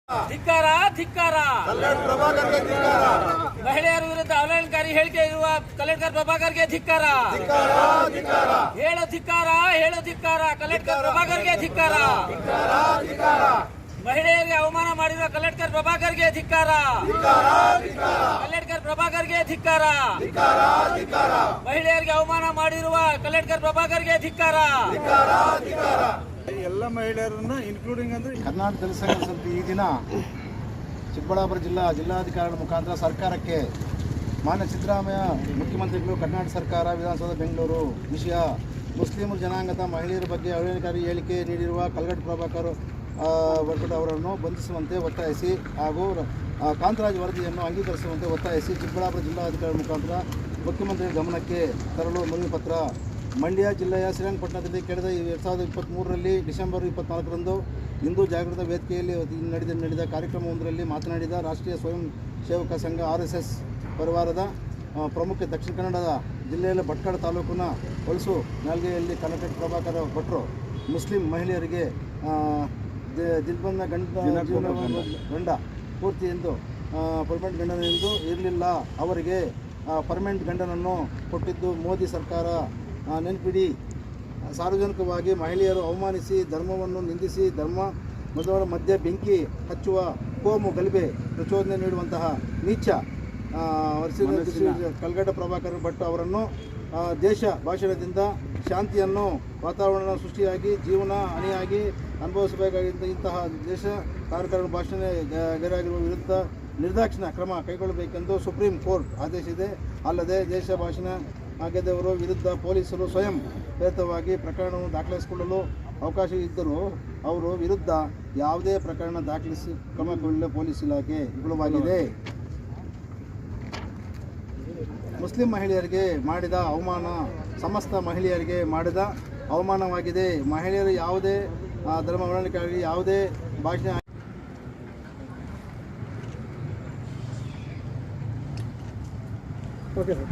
ಧಿಕ್ಕಾರ ಧಿಕ್ಕಾರ. ಮಹಿಳೆಯರ ವಿರುದ್ಧ ಅವಹೇಳನಕಾರಿ ಹೇಳಿಕೆ ಇರುವ ಕಲೆಕ್ಟರ್ ಪ್ರಭಾಕರ್ಗೆ ಧಿಕ್ಕಾರ. ಹೇಳು ಧಿಕ್ಕಾರ, ಹೇಳು ಧಿಕ್ಕಾರ. ಕಲೆಕ್ಟರ್ ಪ್ರಭಾಕರ್ಗೆ ಧಿಕ್ಕಾರ. ಮಹಿಳೆಯರಿಗೆ ಅವಮಾನ ಮಾಡಿರುವ ಕಲೆಕ್ಟರ್ ಪ್ರಭಾಕರ್ಗೆ ಧಿಕ್ಕಾರ. ಕಲೆಕ್ಟರ್ ಪ್ರಭಾಕರ್ಗೆ ಧಿಕ್ಕಾರ. ಮಹಿಳೆಯರಿಗೆ ಅವಮಾನ ಮಾಡಿರುವ ಕಲೆಕ್ಟರ್ ಪ್ರಭಾಕರ್ಗೆ ಧಿಕ್ಕಾರ. ಎಲ್ಲ ಮಹಿಳೆಯರನ್ನ ಇನ್ಕ್ಲೂಡಿಂಗ್ ಅಂದ್ರೆ ಕರ್ನಾಟಕ ದಲಿತ ಸಂಘರ್ಷ ಸಮಿತಿ ಈ ದಿನ ಚಿಕ್ಕಬಳ್ಳಾಪುರ ಜಿಲ್ಲಾಧಿಕಾರಿಗಳ ಮುಖಾಂತರ ಸರ್ಕಾರಕ್ಕೆ ಮಾನ್ಯ ಸಿದ್ದರಾಮಯ್ಯ ಮುಖ್ಯಮಂತ್ರಿಗಳು, ಕರ್ನಾಟಕ ಸರ್ಕಾರ, ವಿಧಾನಸೌಧ ಬೆಂಗಳೂರು ವಿಷಯ ಮುಸ್ಲಿಂ ಜನಾಂಗದ ಮಹಿಳೆಯರ ಬಗ್ಗೆ ಅವಹೇಳನಕಾರಿ ಹೇಳಿಕೆ ನೀಡಿರುವ ಕಲ್ಗಡ್ ಪ್ರಭಾಕರ್ ಅವರನ್ನು ಬಂಧಿಸುವಂತೆ ಒತ್ತಾಯಿಸಿ ಹಾಗೂ ಕಾಂತರಾಜ್ ವರದಿಯನ್ನು ಅಂಗೀಕರಿಸುವಂತೆ ಒತ್ತಾಯಿಸಿ ಚಿಕ್ಕಬಳ್ಳಾಪುರ ಜಿಲ್ಲಾಧಿಕಾರಿಗಳ ಮುಖಾಂತರ ಮುಖ್ಯಮಂತ್ರಿ ಗಮನಕ್ಕೆ ತರಲು ಮನವಿ ಪತ್ರ. ಮಂಡ್ಯ ಜಿಲ್ಲೆಯ ಶ್ರೀರಂಗಪಟ್ಟಣದಲ್ಲಿ ಕಳೆದ 2023ರಲ್ಲಿ ಡಿಸೆಂಬರ್ 24ರಂದು ಹಿಂದೂ ಜಾಗೃತ ವೇದಿಕೆಯಲ್ಲಿ ನಡೆದ ಕಾರ್ಯಕ್ರಮವೊಂದರಲ್ಲಿ ಮಾತನಾಡಿದ ರಾಷ್ಟ್ರೀಯ ಸ್ವಯಂ ಸೇವಕ ಸಂಘ RSS ಪರಿವಾರದ ಪ್ರಮುಖ ದಕ್ಷಿಣ ಕನ್ನಡ ಜಿಲ್ಲೆಯ ಭಟ್ಕಳ ತಾಲೂಕಿನ ಹೊಲಸು ನಾಲ್ಗೆಯಲ್ಲಿ ಕಲೆಕ್ಟರ್ ಪ್ರಭಾಕರ್ ಭಟ್ರು ಮುಸ್ಲಿಂ ಮಹಿಳೆಯರಿಗೆ ದಿಗ್ಬಂಧ ಗಂಡ ಪೂರ್ತಿ ಎಂದು ಪರ್ಮನೆಂಟ್ ಗಂಡನೆಂದು ಇರಲಿಲ್ಲ, ಅವರಿಗೆ ಪರ್ಮನೆಂಟ್ ಗಂಡನನ್ನು ಕೊಟ್ಟಿದ್ದು ಮೋದಿ ಸರ್ಕಾರ. ನೆನಪಿಡಿ, ಸಾರ್ವಜನಿಕವಾಗಿ ಮಹಿಳೆಯರು ಅವಮಾನಿಸಿ ಧರ್ಮವನ್ನು ನಿಂದಿಸಿ ಧರ್ಮ ಮತಗಳ ಮಧ್ಯೆ ಬೆಂಕಿ ಹಚ್ಚುವ ಕೋಮು ಗಲಭೆ ಪ್ರಚೋದನೆ ನೀಡುವಂತಹ ನೀಚ ಕಲ್ಗಡ ಪ್ರಭಾಕರ್ ಭಟ್ ಅವರನ್ನು ದೇಶ ಭಾಷಣದಿಂದ ಶಾಂತಿಯನ್ನು ವಾತಾವರಣ ಸೃಷ್ಟಿಯಾಗಿ ಜೀವನ ಹಾನಿಯಾಗಿ ಅನುಭವಿಸಬೇಕಾಗಿದ್ದ ಇಂತಹ ದೇಶ ಕಾರ್ಯಕರ್ತರ ಭಾಷಣ ಗೈರಾಗಿರುವ ವಿರುದ್ಧ ನಿರ್ದಾಕ್ಷಿಣ್ಯ ಕ್ರಮ ಕೈಗೊಳ್ಳಬೇಕೆಂದು ಸುಪ್ರೀಂ ಕೋರ್ಟ್ ಆದೇಶಿದೆ. ಅಲ್ಲದೆ ದೇಶ ಭಾಷಣ ಆಗದವರ ವಿರುದ್ಧ ಪೊಲೀಸರು ಸ್ವಯಂ ಪ್ರೇರಿತವಾಗಿ ಪ್ರಕರಣವನ್ನು ದಾಖಲಿಸಿಕೊಳ್ಳಲು ಅವಕಾಶ ಇದ್ದರೂ ಅವರ ವಿರುದ್ಧ ಯಾವುದೇ ಪ್ರಕರಣ ದಾಖಲಿಸಿ ಕ್ರಮ ಕೈಗೊಳ್ಳಲು ಪೊಲೀಸ್ ಇಲಾಖೆ ವಿಫಲವಾಗಿದೆ. ಮುಸ್ಲಿಂ ಮಹಿಳೆಯರಿಗೆ ಮಾಡಿದ ಅವಮಾನ ಸಮಸ್ತ ಮಹಿಳೆಯರಿಗೆ ಮಾಡಿದ ಅವಮಾನವಾಗಿದೆ. ಮಹಿಳೆಯರು ಯಾವುದೇ ಧರ್ಮ ಅವಹೇಳನಕಾರಿ ಯಾವುದೇ ಭಾಷೆ ಓಕೆ ಸರ್.